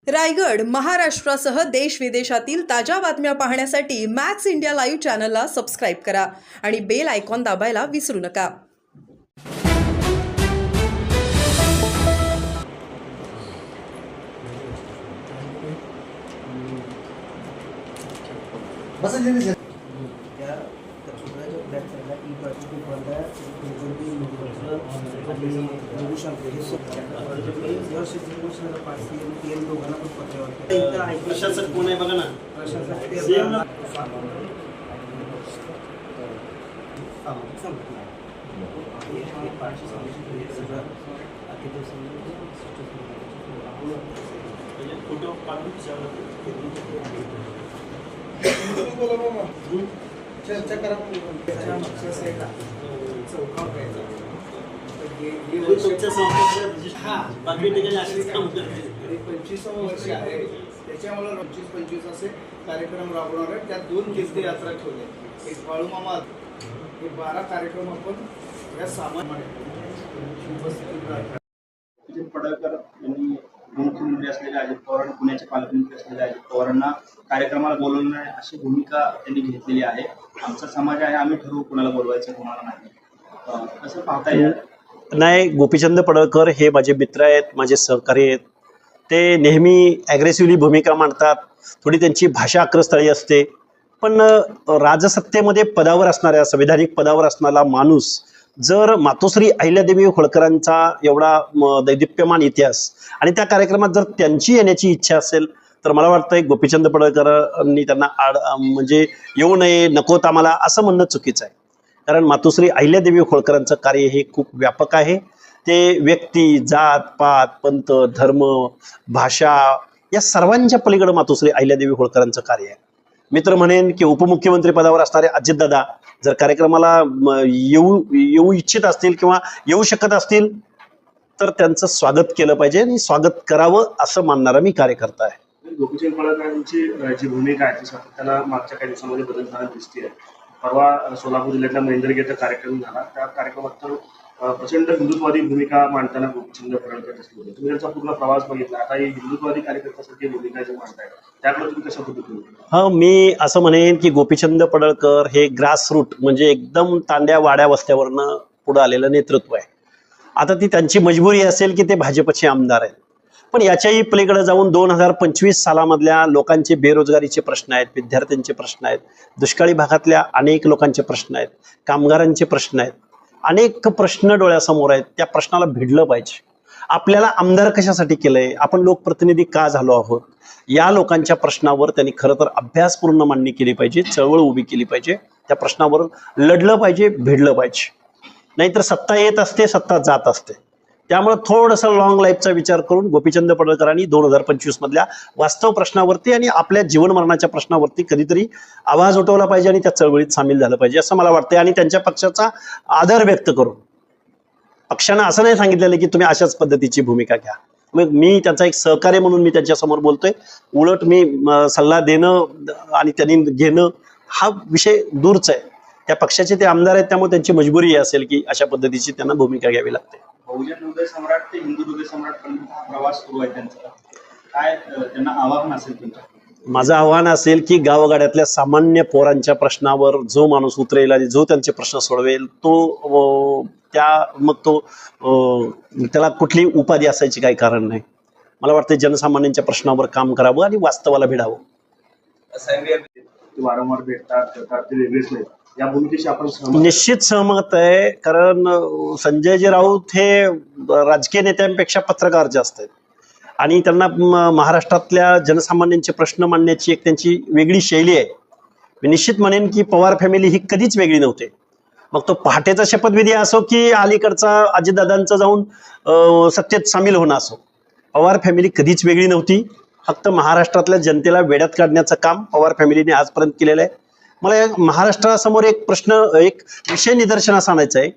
रायगड, महाराष्ट्रासह देश विदेशातील ताज्या बातम्या पाहण्यासाठी मॅक्स इंडिया लाईव्ह चॅनलला सबस्क्राईब करा आणि बेल आयकॉन दाबायला विसरू नका. प्रशासक कोण आहे बघा ना. फोटो चर्चा करा. बाकी ठिकाणी अशीच काम करते. 25वं वर्ष आहे त्याच्यामुळे 25 असे कार्यक्रम राबवणार आहेत. त्यात 2 तीर्थयात्रा ठेवल्या. एक बाळूमामा, हे 12 कार्यक्रम आपण या सामान्य पडळकर यांनी मुख्यमंत्री असलेले अजित पवार आणि पुण्याचे पालकमंत्री असलेले अजित पवारांना कार्यक्रमाला बोलवणं अशी भूमिका त्यांनी घेतलेली आहे. आमचा समाज आहे, आम्ही ठरवू कोणाला बोलवायचं कोणाला नाही. कसं पाहता येईल? नाही, गोपीचंद पडळकर हे माझे मित्र आहेत, माझे सहकारी आहेत. ते नेहमी ॲग्रेसिव्हली भूमिका मांडतात. थोडी त्यांची भाषा आक्रस्थळी असते, पण राजसत्तेमध्ये पदावर असणाऱ्या, संविधानिक पदावर असणारा माणूस जर मातोश्री अहिल्यादेवी होळकरांचा एवढा दैदिप्यमान इतिहास आणि त्या कार्यक्रमात जर त्यांची येण्याची इच्छा असेल तर मला वाटतंय गोपीचंद पडळकरांनी त्यांना म्हणजे येऊ नये, नकोत आम्हाला असं म्हणणं चुकीचं आहे. कारण मातोश्री अहिल्यादेवी होळकरांचं कार्य हे खूप व्यापक आहे. ते व्यक्ती, जात, पात, पंथ, धर्म, भाषा या सर्वांच्या पलीकडे मातोश्री अहिल्यादेवी होळकरांचं कार्य आहे. मी तर म्हणेन की उपमुख्यमंत्री पदावर असणारे अजितदादा जर कार्यक्रमाला येऊ इच्छित असतील किंवा येऊ शकत असतील तर त्यांचं स्वागत केलं पाहिजे आणि स्वागत करावं असं मानणारा मी कार्यकर्ता आहे. गोपीचंद पडळकरांची जी भूमिका आहे ती सातत्यानं मागच्या काही दिवसांमध्ये बदलताना दिसते. परवा सोलापूर जिल्ह्यातल्या महेंद्रगीरचा कार्यक्रम झाला. त्या कार्यक्रमात तर प्रचंड हिंदुत्ववादी भूमिका मांडताना गोपीचंद पडळकर दिसले होते. तुम्ही त्यांचा पूर्ण प्रवास बघितला. आता ही हिंदुत्ववादी कार्यकर्त्यासारखी भूमिका जी मांडताय त्याकडे तुम्ही कशा पद्धतीने? मी असं म्हणेन की गोपीचंद पडळकर हे ग्रासरूट म्हणजे एकदम तांड्या वाड्या वस्त्यावरनं पुढे आलेलं नेतृत्व आहे. आता ती त्यांची मजबुरी असेल की ते भाजपचे आमदार आहेत, पण याच्याही पलीकडे जाऊन 2025 सालामधल्या लोकांचे बेरोजगारीचे प्रश्न आहेत, विद्यार्थ्यांचे प्रश्न आहेत, दुष्काळी भागातल्या अनेक लोकांचे प्रश्न आहेत, कामगारांचे प्रश्न आहेत, अनेक प्रश्न डोळ्यासमोर आहेत. त्या प्रश्नाला भिडलं पाहिजे. आपल्याला आमदार कशासाठी केलंय, आपण लोकप्रतिनिधी का झालो आहोत, या लोकांच्या प्रश्नावर त्यांनी खरं तर अभ्यासपूर्ण मांडणी केली पाहिजे, चळवळ उभी केली पाहिजे, त्या प्रश्नावर लढलं पाहिजे, भिडलं पाहिजे. नाहीतर सत्ता येत असते, सत्ता जात असते. त्यामुळे थोडंसं लॉंग लाईफचा विचार करून गोपीचंद पडळकरांनी 2025 मधल्या वास्तव प्रश्नावरती आणि आपल्या जीवनमरणाच्या प्रश्नावरती कधीतरी आवाज उठवला पाहिजे आणि त्या चळवळीत सामील झालं पाहिजे असं मला वाटतंय. आणि त्यांच्या पक्षाचा आदर व्यक्त करून पक्षानं असं नाही सांगितलेलं की तुम्ही अशाच पद्धतीची भूमिका घ्या. मग मी त्यांचा एक सहकार्य म्हणून मी त्यांच्यासमोर बोलतोय. उलट मी सल्ला देणं आणि त्यांनी घेणं हा विषय दूरच आहे. त्या पक्षाचे ते आमदार आहेत, त्यामुळे त्यांची मजबुरी असेल की अशा पद्धतीची त्यांना भूमिका घ्यावी लागते. बहुजन हृदय सम्राट ते हिंदू हृदय सम्राट प्रवास सुरू आहे त्यांचा. काय त्यांना आव्हान असेल तुमचं? माझं आव्हान असेल की गावगाड्यातल्या सामान्य पोरांच्या प्रश्नावर जो माणूस उतरेल आणि जो त्यांचे प्रश्न सोडवेल तो त्याला कुठली उपाधी असायची काही कारण नाही. मला वाटतं जनसामान्यांच्या प्रश्नावर काम करावं आणि वास्तवाला भिडावं. वारंवार भेटतात ते वेगळेच नाही, या भूमिकेशी आपण निश्चित सहमत आहे. कारण संजयजी राऊत हे राजकीय नेत्यांपेक्षा पत्रकार जास्त आहेत आणि त्यांना महाराष्ट्रातल्या जनसामान्यांचे प्रश्न मांडण्याची एक त्यांची वेगळी शैली आहे. मी निश्चित म्हणेन की पवार फॅमिली ही कधीच वेगळी नव्हती. मग तो पहाटेचा शपथविधी असो की अलीकडचा अजितदादांचा जाऊन सत्तेत सामील होणं असो, पवार फॅमिली कधीच वेगळी नव्हती. फक्त महाराष्ट्रातल्या जनतेला वेड्यात काढण्याचं काम पवार फॅमिलीने आजपर्यंत केलेलं आहे. मला महाराष्ट्रासमोर एक विषय निदर्शनास आणायचा आहे.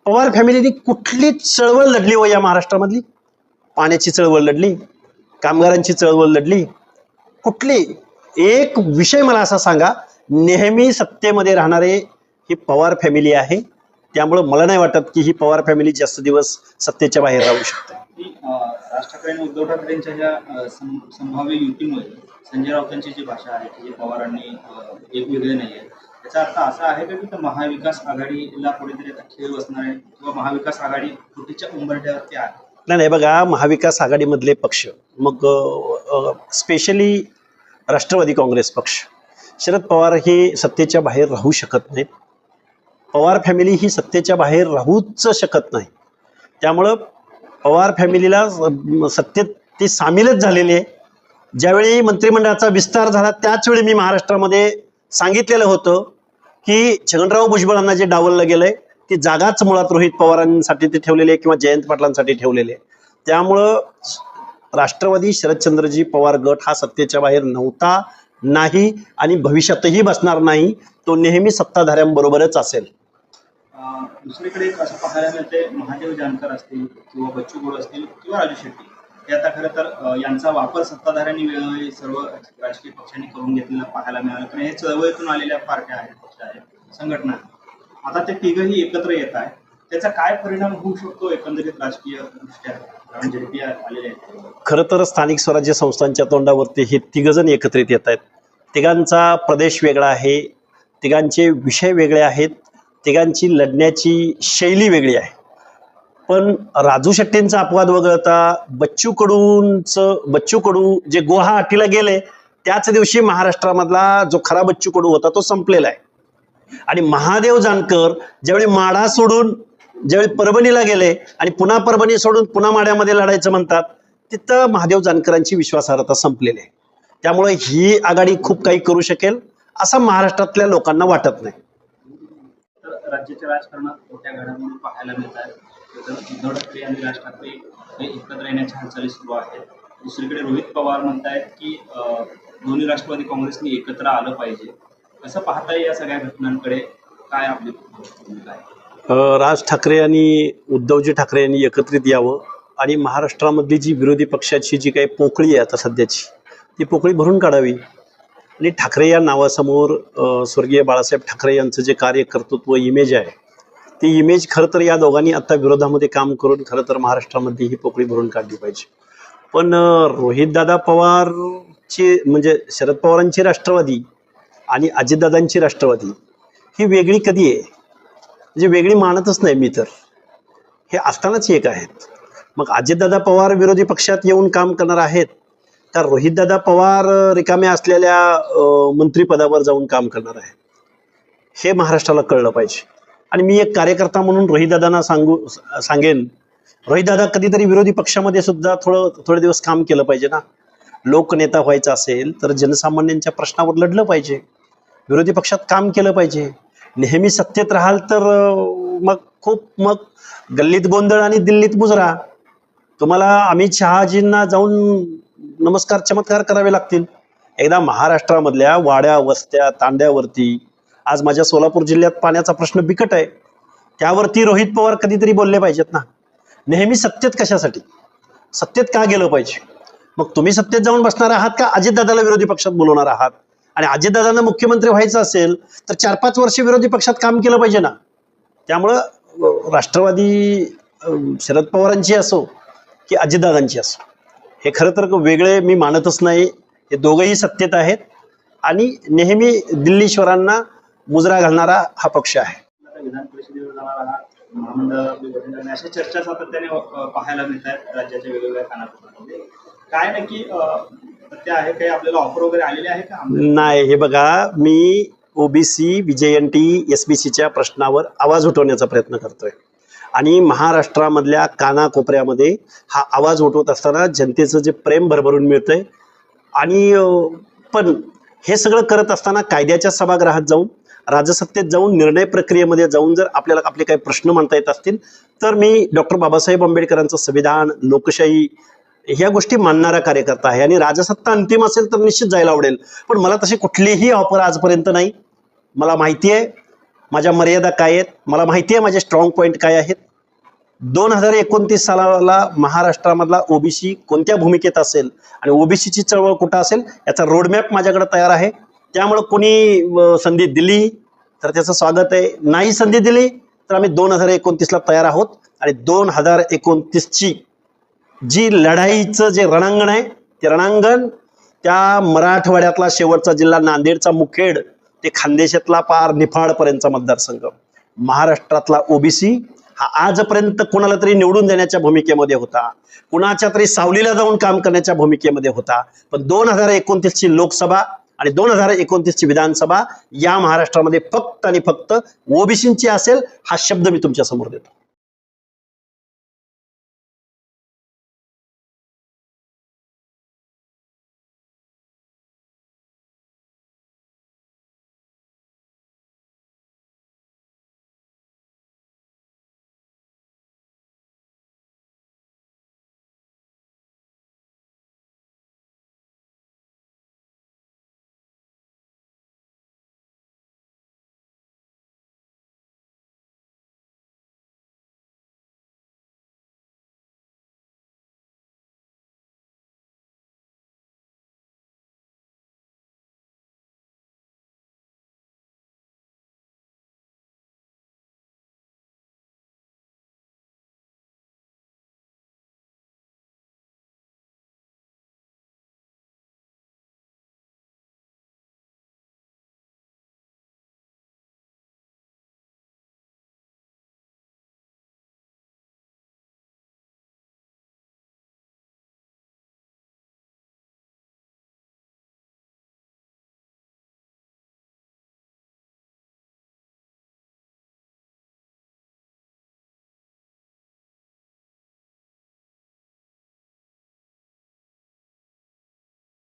पवार फॅमिलीने कुठली चळवळ लढली हो या महाराष्ट्रामधली? पाण्याची चळवळ लढली, कामगारांची चळवळ लढली, कुठली एक विषय मला असा सांगा. नेहमी सत्तेमध्ये राहणारे ही पवार फॅमिली आहे. त्यामुळे मला नाही वाटत की ही पवार फॅमिली जास्त दिवस सत्तेच्या बाहेर राहू शकते. राज ठाकरे आणि उद्धव ठाकरेंच्या ज्या संभाव्य युतीमुळे संजय राऊतांची जी भाषा आहे की जे पवारांनी एक वेगळे नाही आहे, याचा अर्थ असा आहे का की महाविकास आघाडीला कुठेतरी आता खेळ बसणार आहे किंवा महाविकास आघाडी तुटीच्या उंबरठ्यावरती आहे? नाही बघा, महाविकास आघाडीमधले पक्ष, मग स्पेशली राष्ट्रवादी काँग्रेस पक्ष, शरद पवार हे सत्तेच्या बाहेर राहू शकत नाहीत. पवार फॅमिली ही सत्तेच्या बाहेर राहूच शकत नाही. त्यामुळं पवार फॅमिलीला सत्तेत ते सामीलच झालेले आहे. ज्यावेळी मंत्रिमंडळाचा विस्तार झाला त्याच वेळी मी महाराष्ट्रामध्ये सांगितलेलं होतं की छगनराव भुजबळांना जे डावललं गेलंय ती जागाच मुळात रोहित पवारांसाठी ते ठेवलेली आहे किंवा जयंत पाटलांसाठी ठेवलेले आहे. त्यामुळं राष्ट्रवादी शरदचंद्रजी पवार गट हा सत्तेच्या बाहेर नव्हता, नाही आणि भविष्यातही बसणार नाही. तो नेहमी सत्ताधाऱ्यांबरोबरच असेल. दुसरीकडे एक असं पाहायला मिळते, महादेव जानकर असतील किंवा बच्चू कडू असतील किंवा राजू शेट्टी, हे आता खरं तर यांचा वापर सत्ताधाऱ्यांनी वेळोवेळी सर्व राजकीय पक्षांनी करून घेतलेला पाहायला मिळाला. कारण हे चळवळीतून आलेल्या पार्ट्या आहेत, पक्ष आहेत, संघटना आहेत. आता ते तिघही एकत्र येत आहे, त्याचा काय परिणाम होऊ शकतो एकंदरीत राजकीय दृष्ट्या? कारण झेडपी आलेले आहेत. खरं तर स्थानिक स्वराज्य संस्थांच्या तोंडावरती हे तिघजण एकत्रित येत आहेत. तिघांचा प्रदेश वेगळा आहे, तिघांचे विषय वेगळे आहेत, तिघांची लढण्याची शैली वेगळी आहे. पण राजू शेट्टींचा अपवाद वगळता बच्चू कडू जे गुवाहाटीला गेले त्याच दिवशी महाराष्ट्रामधला जो खरा बच्चू कडू होता तो संपलेला आहे. आणि महादेव जानकर ज्यावेळी माढा सोडून ज्यावेळी परभणीला गेले आणि पुन्हा परभणी सोडून पुन्हा माढ्यामध्ये लढायचं म्हणतात, तिथं महादेव जानकरांची विश्वासार्हता संपलेली आहे. त्यामुळे ही आघाडी खूप काही करू शकेल असं महाराष्ट्रातल्या लोकांना वाटत नाही. तर राज्याच्या राजकारणात मोठ्या घडामोडी पाहायला मिळत आहेत. उद्धव ठाकरे आणि राज ठाकरे हे एकत्र येण्याच्या हालचाली सुरू आहेत. दुसरीकडे रोहित पवार म्हणतायत की दोन्ही राष्ट्रवादी काँग्रेसनी एकत्र आलं पाहिजे. कसं पाहताय या सगळ्या घटनांकडे? काय आपली भूमिका आहे? राज ठाकरे आणि उद्धवजी ठाकरे यांनी एकत्रित यावं आणि महाराष्ट्रामधली जी विरोधी पक्षाची जी काही पोकळी आहे आता सध्याची, ती पोकळी भरून काढावी. आणि ठाकरे या नावासमोर स्वर्गीय बाळासाहेब ठाकरे यांचं जे कार्यकर्तृत्व इमेज आहे, ती इमेज खरं तर या दोघांनी आता विरोधामध्ये काम करून खरं तर महाराष्ट्रामध्ये ही पोकळी भरून काढली पाहिजे. पण रोहितदादा पवारची म्हणजे शरद पवारांची राष्ट्रवादी आणि अजितदादांची राष्ट्रवादी ही वेगळी कधी आहे, म्हणजे वेगळी मानतच नाही मी तर. हे असतानाच एक आहेत. मग अजितदादा पवार विरोधी पक्षात येऊन काम करणार आहेत का रोहितदादा पवार रिकाम्या असलेल्या मंत्रिपदावर जाऊन काम करणार आहेत, हे महाराष्ट्राला कळलं पाहिजे. आणि मी एक कार्यकर्ता म्हणून रोहितदादांना सांगेन, रोहितदादा कधीतरी विरोधी पक्षामध्ये सुद्धा थोडे दिवस काम केलं पाहिजे ना. लोकनेता व्हायचं असेल तर जनसामान्यांच्या प्रश्नावर लढलं पाहिजे, विरोधी पक्षात काम केलं पाहिजे. नेहमी सत्तेत राहाल तर मग गल्लीत गोंधळ आणि दिल्लीत मुजरा. तुम्हाला अमित शहाजींना जाऊन नमस्कार चमत्कार करावे लागतील. एकदा महाराष्ट्रामधल्या वाड्या वस्त्या तांड्यावरती, आज माझ्या सोलापूर जिल्ह्यात पाण्याचा प्रश्न बिकट आहे, त्यावरती रोहित पवार कधीतरी बोलले पाहिजेत ना. नेहमी सत्तेत कशासाठी, सत्तेत का गेलं पाहिजे? मग तुम्ही सत्तेत जाऊन बसणार आहात का अजितदादाला विरोधी पक्षात बोलवणार आहात? आणि अजितदादांना मुख्यमंत्री व्हायचं असेल तर 4-5 वर्ष विरोधी पक्षात काम केलं पाहिजे ना. त्यामुळं राष्ट्रवादी शरद पवारांची असो की अजितदादांची असो, हे खरं तर वेगळे मी मानतच नाही. हे दोघंही सत्तेत आहेत आणि नेहमी दिल्लीश्वरांना मुजरा घालणारा हा पक्ष आहे. विधान परिषदेवर जाणार आहात, महामंडळ अशा चर्चा सातत्याने पाहायला मिळत आहेत राज्याच्या वेगवेगळ्या कानाकोपऱ्यामध्ये. काय नक्की सत्य आहे? काही आपल्याला ऑफर वगैरे आलेले आहे का? नाही, हे बघा, मी ओबीसी विजयंटी एसबीसीच्या प्रश्नावर आवाज उठवण्याचा प्रयत्न करतोय आणि महाराष्ट्रामधल्या कानाकोपऱ्यामध्ये हा आवाज उठवत असताना जनतेचं जे प्रेम भरभरून मिळतंय. आणि पण हे सगळं करत असताना कायद्याच्या सभागृहात जाऊन, राजसत्तेत जाऊन, निर्णय प्रक्रियेमध्ये जाऊन जर आपल्याला आपले काही प्रश्न मांडता येत असतील तर मी डॉक्टर बाबासाहेब आंबेडकरांचं संविधान, लोकशाही ह्या गोष्टी मानणारा कार्यकर्ता आहे. आणि राजसत्ता अंतिम असेल तर निश्चित जायला आवडेल. पण मला तशी कुठलीही ऑफर आजपर्यंत नाही. मला माहिती आहे माझ्या मर्यादा काय आहेत, मला माहिती आहे माझे स्ट्रॉंग पॉईंट काय आहेत. 2029 सालाला महाराष्ट्रामधला ओबीसी कोणत्या भूमिकेत असेल आणि ओबीसीची चळवळ कुठं असेल याचा रोडमॅप माझ्याकडे तयार आहे. त्यामुळे कोणी संधी दिली तर त्याचं स्वागत आहे, नाही संधी दिली तर आम्ही 2029ला तयार आहोत. आणि 2029ची जी लढाईचं जे रणांगण आहे ते रणांगण त्या मराठवाड्यातला शेवटचा जिल्हा नांदेडचा मुखेड ते खानदेशातला पार निफाडपर्यंतचा मतदारसंघ, महाराष्ट्रातला ओबीसी हा आजपर्यंत कोणाला तरी निवडून देण्याच्या भूमिकेमध्ये होता, कुणाच्या तरी सावलीला जाऊन काम करण्याच्या भूमिकेमध्ये होता. पण 2029ची लोकसभा आणि 2029ची विधानसभा या महाराष्ट्रामध्ये फक्त आणि फक्त ओबीसींची असेल, हा शब्द मी तुमच्या समोर देतो.